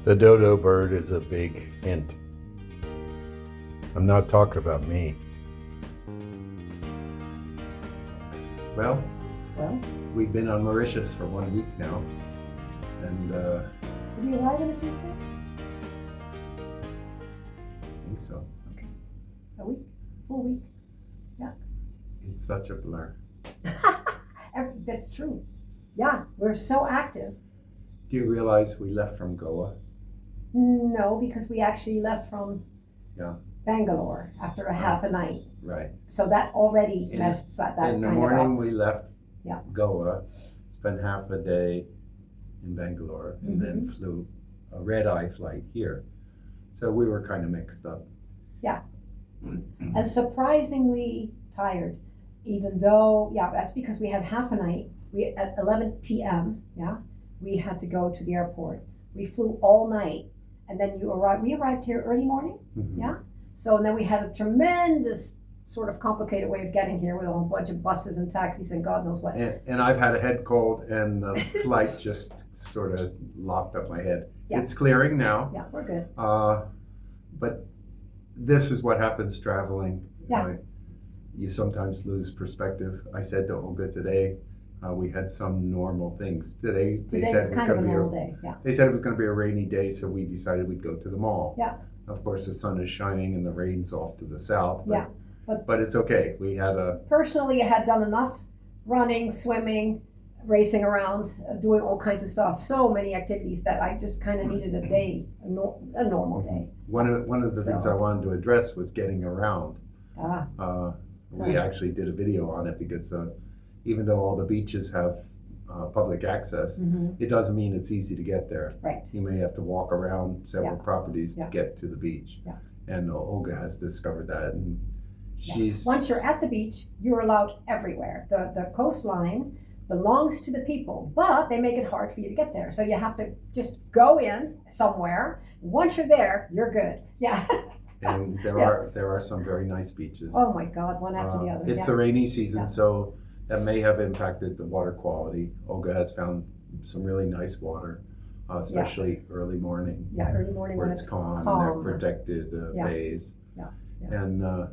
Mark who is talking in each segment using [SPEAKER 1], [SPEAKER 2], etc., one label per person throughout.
[SPEAKER 1] The dodo bird is a big hint. I'm not talking about me. Well, we've been on Mauritius for 1 week now, and
[SPEAKER 2] Did you arrive on a Tuesday?
[SPEAKER 1] I think so.
[SPEAKER 2] Okay. A week? Full week? Yeah.
[SPEAKER 1] It's such a blur.
[SPEAKER 2] That's true. Yeah, we're so active.
[SPEAKER 1] Do you realize we left from Goa?
[SPEAKER 2] No, because we actually left from Bangalore after a half a night.
[SPEAKER 1] Right.
[SPEAKER 2] So that already messed that
[SPEAKER 1] In the
[SPEAKER 2] kind
[SPEAKER 1] morning
[SPEAKER 2] of up.
[SPEAKER 1] we left Goa, spent half a day in Bangalore, and then flew a red-eye flight here. So we were kind of mixed up.
[SPEAKER 2] Yeah. And surprisingly tired, even though, that's because we had half a night. We at 11 p.m., we had to go to the airport. We flew all night, and then we arrived here early morning, So and then we had a tremendous sort of complicated way of getting here with a whole bunch of buses and taxis and God knows what.
[SPEAKER 1] And I've had a head cold, and the flight just sort of locked up my head. Yeah. It's clearing now.
[SPEAKER 2] Yeah, we're good.
[SPEAKER 1] But this is what happens traveling.
[SPEAKER 2] Yeah.
[SPEAKER 1] You sometimes lose perspective. I said to Olga today, we had some normal things. Today they said it was
[SPEAKER 2] kind
[SPEAKER 1] going
[SPEAKER 2] of
[SPEAKER 1] to be
[SPEAKER 2] a normal day. Yeah.
[SPEAKER 1] They said it was going to be a rainy day, so we decided we'd go to the mall.
[SPEAKER 2] Yeah.
[SPEAKER 1] Of course, the sun is shining and the rain's off to the south.
[SPEAKER 2] But
[SPEAKER 1] but it's okay. We had
[SPEAKER 2] personally, I had done enough running, swimming, racing around, doing all kinds of stuff. So many activities that I just kind of needed a day, a normal day.
[SPEAKER 1] One of the things I wanted to address was getting around. We actually did a video on it because even though all the beaches have public access, it doesn't mean it's easy to get there.
[SPEAKER 2] Right.
[SPEAKER 1] You may have to walk around several properties to get to the beach.
[SPEAKER 2] Yeah.
[SPEAKER 1] And Olga has discovered that, and she's
[SPEAKER 2] once you're at the beach, you're allowed everywhere. The coastline belongs to the people, but they make it hard for you to get there. So you have to just go in somewhere. Once you're there, you're good. Yeah.
[SPEAKER 1] And there are some very nice beaches.
[SPEAKER 2] Oh my God, one after the other.
[SPEAKER 1] It's the rainy season, so that may have impacted the water quality. Olga has found some really nice water, especially early morning.
[SPEAKER 2] Yeah, early morning
[SPEAKER 1] where
[SPEAKER 2] when
[SPEAKER 1] it's calm and they're protected bays.
[SPEAKER 2] Yeah.
[SPEAKER 1] And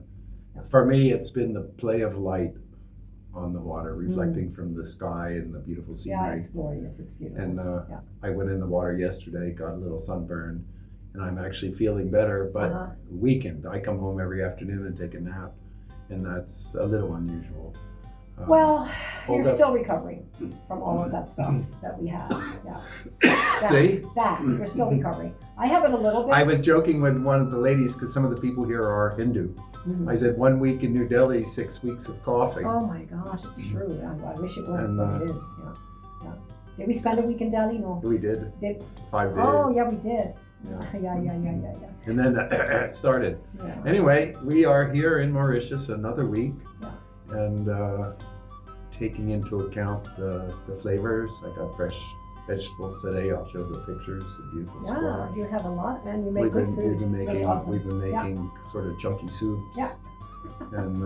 [SPEAKER 1] for me, it's been the play of light on the water, reflecting from the sky and the beautiful scenery.
[SPEAKER 2] Yeah, it's glorious. It's beautiful.
[SPEAKER 1] And I went in the water yesterday, got a little sunburn, and I'm actually feeling better, but weakened. I come home every afternoon and take a nap, and that's a little unusual.
[SPEAKER 2] Well, you're still recovering from all of that stuff that we had.
[SPEAKER 1] See?
[SPEAKER 2] You're still recovering. I have it a little bit.
[SPEAKER 1] I was joking with one of the ladies because some of the people here are Hindu. I said 1 week in New Delhi, 6 weeks of coughing.
[SPEAKER 2] Oh my gosh, it's true. I wish it weren't, but it is. Yeah. Did we spend a week in Delhi? No.
[SPEAKER 1] We did. 5 days.
[SPEAKER 2] Oh yeah, we did. Yeah.
[SPEAKER 1] And then that started.
[SPEAKER 2] Yeah.
[SPEAKER 1] Anyway, we are here in Mauritius another week. And taking into account the flavors. I got fresh vegetables today. I'll show the pictures, the beautiful squash.
[SPEAKER 2] You have a lot, and you make good food.
[SPEAKER 1] We've been making,
[SPEAKER 2] really awesome.
[SPEAKER 1] We've been making sort of chunky soups.
[SPEAKER 2] Yeah.
[SPEAKER 1] And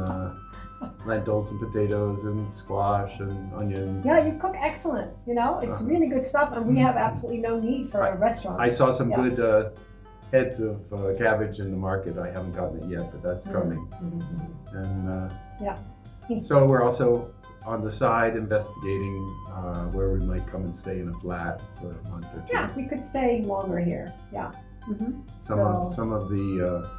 [SPEAKER 1] lentils and potatoes and squash and onions.
[SPEAKER 2] Yeah, you cook excellent. It's really good stuff, and we have absolutely no need for a restaurant.
[SPEAKER 1] I saw some good heads of cabbage in the market. I haven't gotten it yet, but that's coming. And so we're also on the side investigating where we might come and stay in a flat for a month or two.
[SPEAKER 2] Yeah, we could stay longer here. Yeah.
[SPEAKER 1] Some of the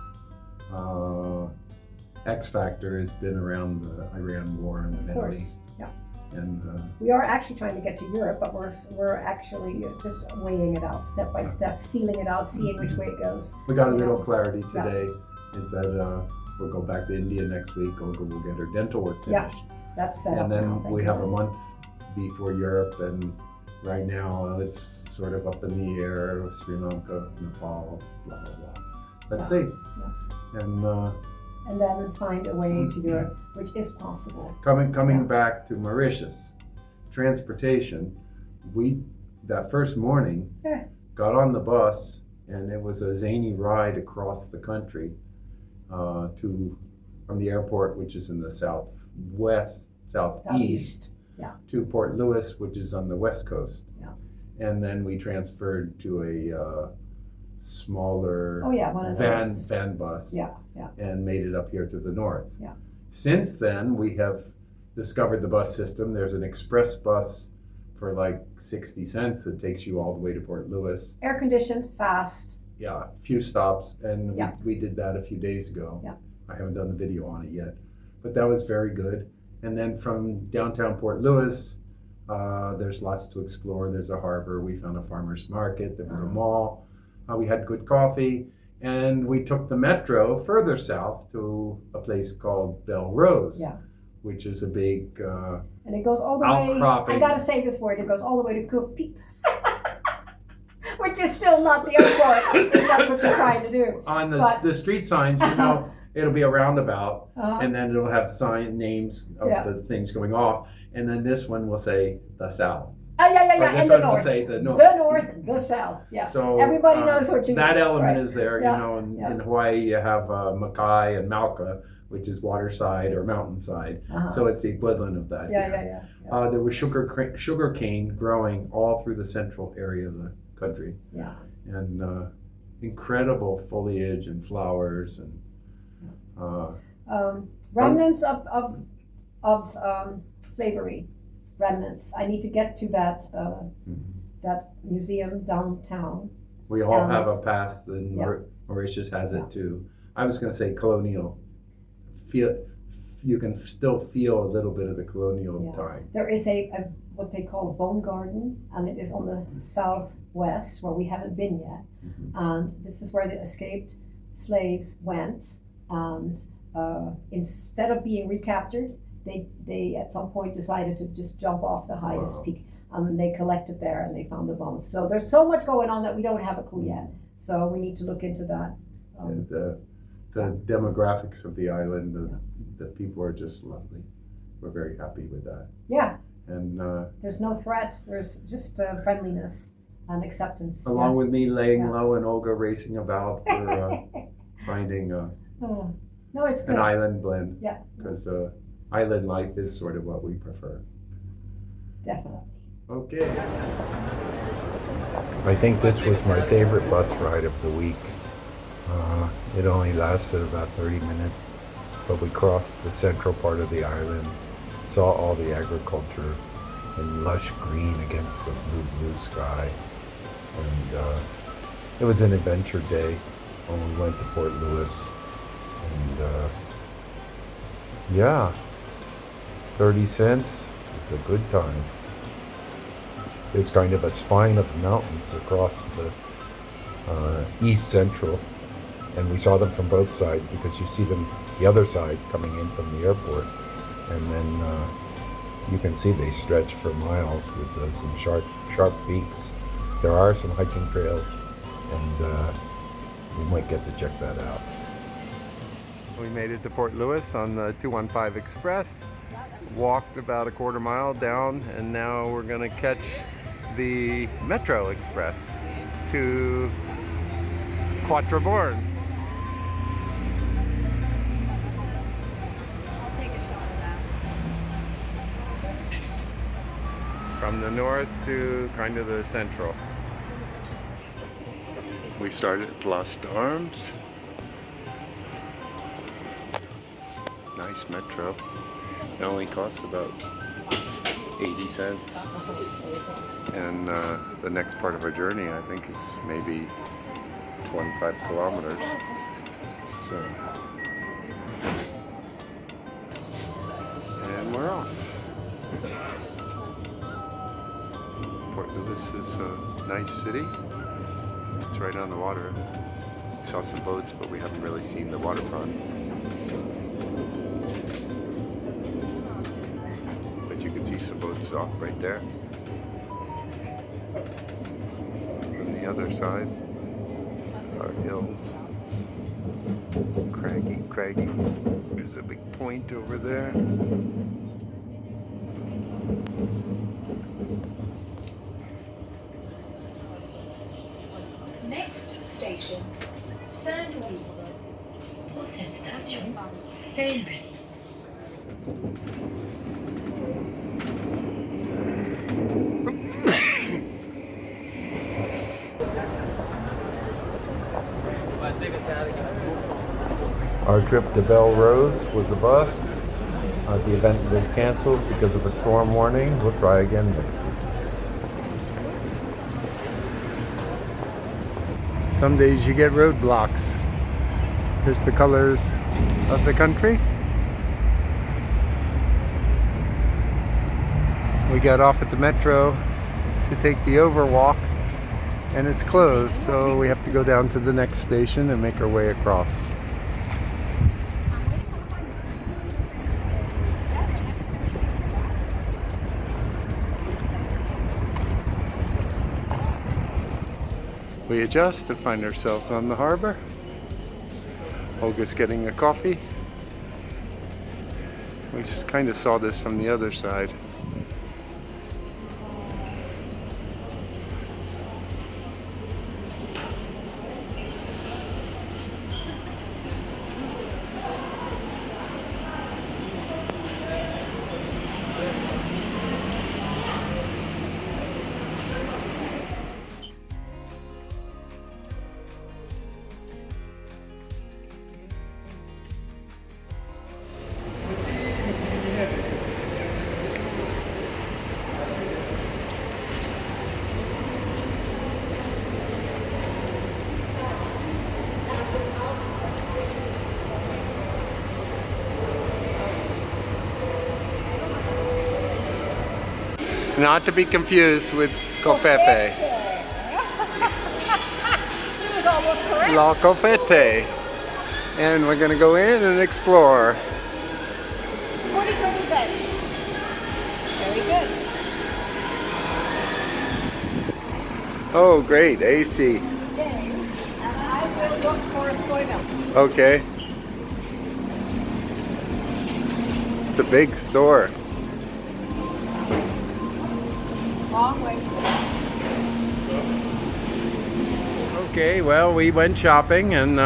[SPEAKER 1] X factor has been around the Iran war and the Middle East.
[SPEAKER 2] Yeah.
[SPEAKER 1] And
[SPEAKER 2] we are actually trying to get to Europe, but we're actually just weighing it out step by step, feeling it out, seeing which way it goes.
[SPEAKER 1] We got a little clarity today. Is that we'll go back to India next week. Olga will get her dental work finished.
[SPEAKER 2] Yeah, that's set
[SPEAKER 1] and
[SPEAKER 2] up
[SPEAKER 1] then
[SPEAKER 2] now,
[SPEAKER 1] we have a month before Europe, and right now it's sort of up in the air. Sri Lanka, Nepal, blah blah blah. Let's see.
[SPEAKER 2] Yeah. And then find a way to Europe, which is possible.
[SPEAKER 1] Coming back to Mauritius, transportation. That first morning got on the bus, and it was a zany ride across the country from the airport, which is in the southeast, to Port Louis, which is on the west coast. And then we transferred to smaller
[SPEAKER 2] Oh yeah, one of
[SPEAKER 1] van
[SPEAKER 2] those.
[SPEAKER 1] bus.
[SPEAKER 2] Yeah, yeah.
[SPEAKER 1] And made it up here to the north.
[SPEAKER 2] Yeah.
[SPEAKER 1] Since then, we have discovered the bus system. There's an express bus for like 60 cents that takes you all the way to Port Louis.
[SPEAKER 2] Air conditioned, fast.
[SPEAKER 1] Yeah, a few stops, and
[SPEAKER 2] Yeah.
[SPEAKER 1] we did that a few days ago.
[SPEAKER 2] Yeah.
[SPEAKER 1] I haven't done the video on it yet, but that was very good. And then from downtown Port Louis, there's lots to explore. There's a harbor. We found a farmer's market. There was a mall. We had good coffee. And we took the metro further south to a place called Belle Rose,
[SPEAKER 2] Yeah.
[SPEAKER 1] which is a big
[SPEAKER 2] And it goes all the way,
[SPEAKER 1] outcropping.
[SPEAKER 2] I gotta say this word, it goes all the way to Cooppeep. Which is still not the airport, if that's what you're trying to do.
[SPEAKER 1] On
[SPEAKER 2] But-
[SPEAKER 1] the street signs, you know, it'll be a roundabout,
[SPEAKER 2] Uh-huh.
[SPEAKER 1] and then it'll have sign names of
[SPEAKER 2] Yeah.
[SPEAKER 1] the things going off. And then this one will say the south.
[SPEAKER 2] Oh, yeah,
[SPEAKER 1] Or
[SPEAKER 2] yeah,
[SPEAKER 1] this
[SPEAKER 2] and the
[SPEAKER 1] one will
[SPEAKER 2] north.
[SPEAKER 1] say the north.
[SPEAKER 2] The north, the south, yeah.
[SPEAKER 1] So
[SPEAKER 2] Everybody knows what you mean.
[SPEAKER 1] that element
[SPEAKER 2] right.
[SPEAKER 1] is there,
[SPEAKER 2] Yeah,
[SPEAKER 1] you know.
[SPEAKER 2] yeah.
[SPEAKER 1] In Hawaii, you have Mackay and Malka, which is waterside or mountainside.
[SPEAKER 2] Uh-huh.
[SPEAKER 1] So it's the equivalent of that.
[SPEAKER 2] Yeah,
[SPEAKER 1] here.
[SPEAKER 2] yeah.
[SPEAKER 1] There was sugar cane growing all through the central area of the country,
[SPEAKER 2] Yeah.
[SPEAKER 1] and incredible foliage and flowers and.
[SPEAKER 2] Remnants of slavery. Remnants. I need to get to that museum downtown.
[SPEAKER 1] We all
[SPEAKER 2] And-
[SPEAKER 1] have a past, and
[SPEAKER 2] Yeah.
[SPEAKER 1] Mauritius has
[SPEAKER 2] Yeah.
[SPEAKER 1] it too. I was going to say colonial. You can still feel a little bit of the colonial
[SPEAKER 2] Yeah.
[SPEAKER 1] time.
[SPEAKER 2] There is a what they call a bone garden, and it is on the southwest where we haven't been yet.
[SPEAKER 1] Mhm.
[SPEAKER 2] And this is where the escaped slaves went. And instead of being recaptured, they at some point decided to just jump off the highest
[SPEAKER 1] Wow.
[SPEAKER 2] peak. And they collected there and they found the bones. So there's so much going on that we don't have a clue yet. So we need to look into that.
[SPEAKER 1] And the demographics of the island, the people are just lovely. We're very happy with that.
[SPEAKER 2] Yeah,
[SPEAKER 1] And
[SPEAKER 2] there's no threat. There's just friendliness and acceptance.
[SPEAKER 1] along with me laying
[SPEAKER 2] Yeah.
[SPEAKER 1] low and Olga racing about, we're finding
[SPEAKER 2] Oh, no, it's good.
[SPEAKER 1] an island blend.
[SPEAKER 2] Yeah.
[SPEAKER 1] Because island life is sort of what we prefer.
[SPEAKER 2] Definitely.
[SPEAKER 1] Okay. I think this was my favorite bus ride of the week. It only lasted about 30 minutes, but we crossed the central part of the island, saw all the agriculture in lush green against the blue sky. And it was an adventure day when we went to Port Louis. And yeah, 30 cents is a good time. There's kind of a spine of mountains across the east central, and we saw them from both sides because you see them the other side coming in from the airport, and then you can see they stretch for miles with some sharp peaks. There are some hiking trails, and we might get to check that out. We made it to Port Louis on the 215 Express, walked about a quarter mile down, and now we're gonna catch the Metro Express to Quatreborn.
[SPEAKER 3] I'll take a shot of that.
[SPEAKER 1] From the north to kind of the central. We started at Place d'Armes. Nice metro. It only costs about 80 cents. And the next part of our journey, I think, is maybe 25 kilometers. So, and we're off. Port Louis is a nice city. It's right on the water. We saw some boats, but we haven't really seen the waterfront. But you can see some boats off right there. On the other side are hills. Craggy. There's a big point over there.
[SPEAKER 4] Next station, Saint-Louis. Pour cette station, Saint-Louis.
[SPEAKER 1] Our trip to Belle Rose was a bust. The event was canceled because of a storm warning. We'll try again next week. Some days you get roadblocks. Here's the colors of the country. We got off at the metro to take the overwalk, and it's closed, so we have to go down to the next station and make our way across. We adjust to find ourselves on the harbor. Olga's getting a coffee. We just kind of saw this from the other side. Not to be confused with Cofete.
[SPEAKER 2] He was almost correct.
[SPEAKER 1] La Cofete. And we're gonna go in and explore.
[SPEAKER 2] Pretty good event. Very good.
[SPEAKER 1] Oh, great, AC.
[SPEAKER 2] Okay. And I will look for a soy milk.
[SPEAKER 1] Okay. It's a big store.
[SPEAKER 2] Long way.
[SPEAKER 1] Okay, well, we went shopping, and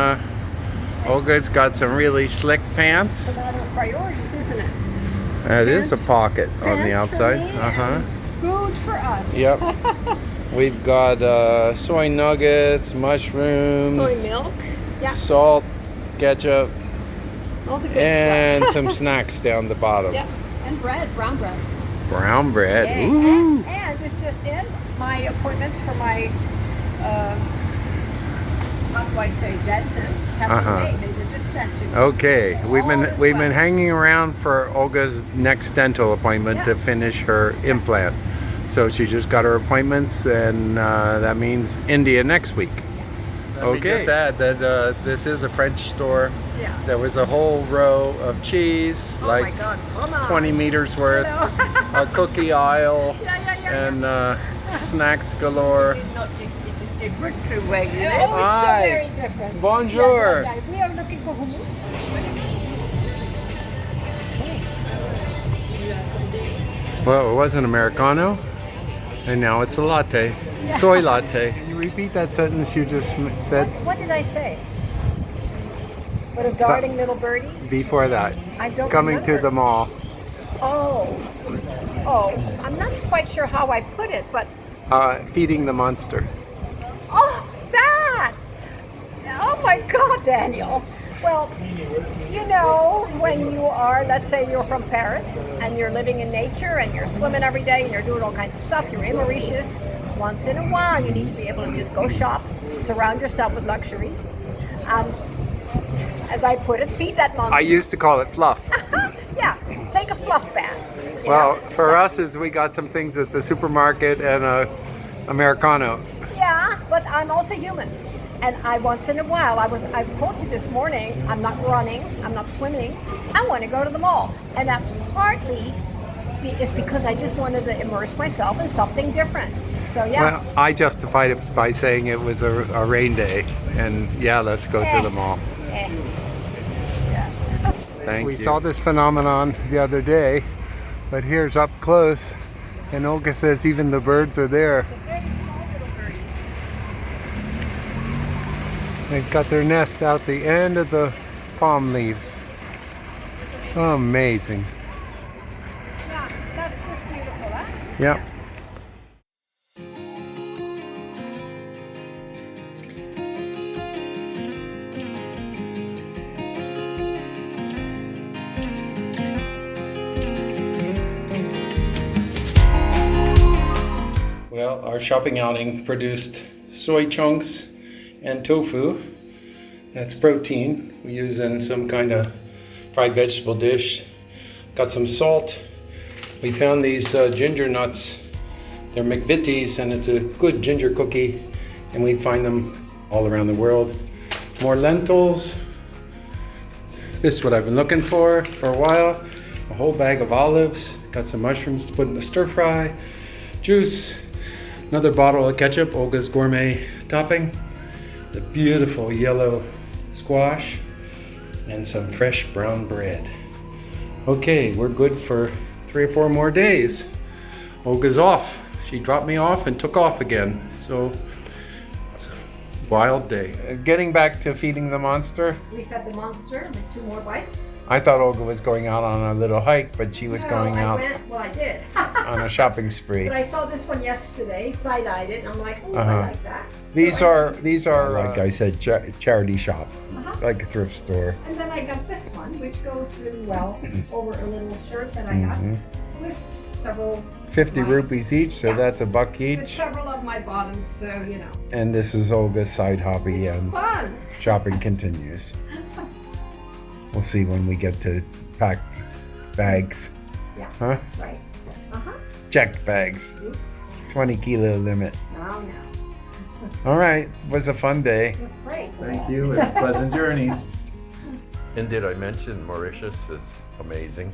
[SPEAKER 1] Olga's got some really slick pants.
[SPEAKER 2] It's a matter of priorities, isn't it?
[SPEAKER 1] That is a
[SPEAKER 2] Pants-
[SPEAKER 1] pocket on the
[SPEAKER 2] Pants
[SPEAKER 1] outside.
[SPEAKER 2] for me
[SPEAKER 1] Uh-huh.
[SPEAKER 2] and food for us.
[SPEAKER 1] Yep. We've got soy nuggets, mushrooms,
[SPEAKER 2] Soy milk. Yeah.
[SPEAKER 1] salt, ketchup,
[SPEAKER 2] All the good
[SPEAKER 1] and
[SPEAKER 2] stuff.
[SPEAKER 1] some snacks down the bottom.
[SPEAKER 2] Yeah. And bread, brown bread.
[SPEAKER 1] Brown bread.
[SPEAKER 2] Okay.
[SPEAKER 1] Ooh.
[SPEAKER 2] And it's just in my appointments for my, how do I say, dentist have been made. They were just sent to me.
[SPEAKER 1] Okay, we've
[SPEAKER 2] All
[SPEAKER 1] been
[SPEAKER 2] is
[SPEAKER 1] been
[SPEAKER 2] well.
[SPEAKER 1] hanging around for Olga's next dental appointment to finish her implant. So she just got her appointments, and that means India next week. Let me just add that this is a French store.
[SPEAKER 2] Yeah.
[SPEAKER 1] There was a whole row of cheese,
[SPEAKER 2] Oh
[SPEAKER 1] like
[SPEAKER 2] my God, come on.
[SPEAKER 1] 20 meters worth,
[SPEAKER 2] Hello.
[SPEAKER 1] a cookie aisle,
[SPEAKER 2] Yeah.
[SPEAKER 1] and snacks galore.
[SPEAKER 3] This is different to where you live.
[SPEAKER 2] Oh, it's so
[SPEAKER 1] Hi.
[SPEAKER 2] very different.
[SPEAKER 1] Bonjour.
[SPEAKER 2] Yes, we are looking for hummus. Okay.
[SPEAKER 1] Well, it was an Americano, and now it's a latte. Soy latte. Can you repeat that sentence you just said
[SPEAKER 2] What did I say? What a darting little birdie?
[SPEAKER 1] before that?
[SPEAKER 2] I don't
[SPEAKER 1] Coming to
[SPEAKER 2] remember.
[SPEAKER 1] the mall.
[SPEAKER 2] Oh, I'm not quite sure how I put it, but
[SPEAKER 1] Feeding the monster.
[SPEAKER 2] oh, that! Oh my God, Daniel. Well, you know, when you are, let's say you're from Paris and you're living in nature and you're swimming every day and you're doing all kinds of stuff, you're in Mauritius, once in a while you need to be able to just go shop, surround yourself with luxury, and as I put it, feed that monster.
[SPEAKER 1] I used to call it fluff.
[SPEAKER 2] Yeah, take a fluff bath. you
[SPEAKER 1] Well,
[SPEAKER 2] know?
[SPEAKER 1] for us is we got some things at the supermarket and a Americano.
[SPEAKER 2] Yeah, but I'm also human. And I once in a while, I told you this morning, I'm not running, I'm not swimming, I want to go to the mall. And that partly is because I just wanted to immerse myself in something different. So yeah.
[SPEAKER 1] Well, I justified it by saying it was a rain day, and yeah, let's go to the mall.
[SPEAKER 2] Yeah.
[SPEAKER 1] Thank you. We saw this phenomenon the other day, but here's up close, and Olga says even the birds are there. They've got their nests out the end of the palm leaves. Amazing.
[SPEAKER 2] Yeah, that's just beautiful, huh?
[SPEAKER 1] Yep. Well, our shopping outing produced soy chunks and tofu. That's protein we use in some kind of fried vegetable dish. Got some salt. We found these ginger nuts. They're McVitie's and it's a good ginger cookie, and we find them all around the world. More lentils. This is what I've been looking for a while. A whole bag of olives. Got some mushrooms to put in the stir fry. Juice. Another bottle of ketchup, Olga's gourmet topping. The beautiful yellow squash. And some fresh brown bread. Okay, we're good for 3 or 4 more days. Olga's off. She dropped me off and took off again. So, it's a wild day. Getting back to feeding the monster.
[SPEAKER 2] We fed the monster with 2 more bites.
[SPEAKER 1] I thought Olga was going out on a little hike, but she was going out
[SPEAKER 2] I did.
[SPEAKER 1] on a shopping spree.
[SPEAKER 2] But I saw this one yesterday, side-eyed it, and I'm like, oh, I like that.
[SPEAKER 1] These
[SPEAKER 2] So
[SPEAKER 1] are like I said, charity shop, like a thrift store.
[SPEAKER 2] And then I got this one, which goes really well over a little shirt that I got with several
[SPEAKER 1] 50 rupees each, so that's $1
[SPEAKER 2] with
[SPEAKER 1] each.
[SPEAKER 2] several of my bottoms, so you know.
[SPEAKER 1] And this is Olga's side hobby,
[SPEAKER 2] It's
[SPEAKER 1] and
[SPEAKER 2] fun.
[SPEAKER 1] shopping continues. We'll see when we get to packed bags.
[SPEAKER 2] Yeah.
[SPEAKER 1] Huh?
[SPEAKER 2] Right.
[SPEAKER 1] Checked bags.
[SPEAKER 2] Oops.
[SPEAKER 1] 20 kilo limit.
[SPEAKER 2] Oh no.
[SPEAKER 1] All right, it was a fun day.
[SPEAKER 2] It was great.
[SPEAKER 1] Thank you, and pleasant journeys.
[SPEAKER 5] And did I mention Mauritius is amazing?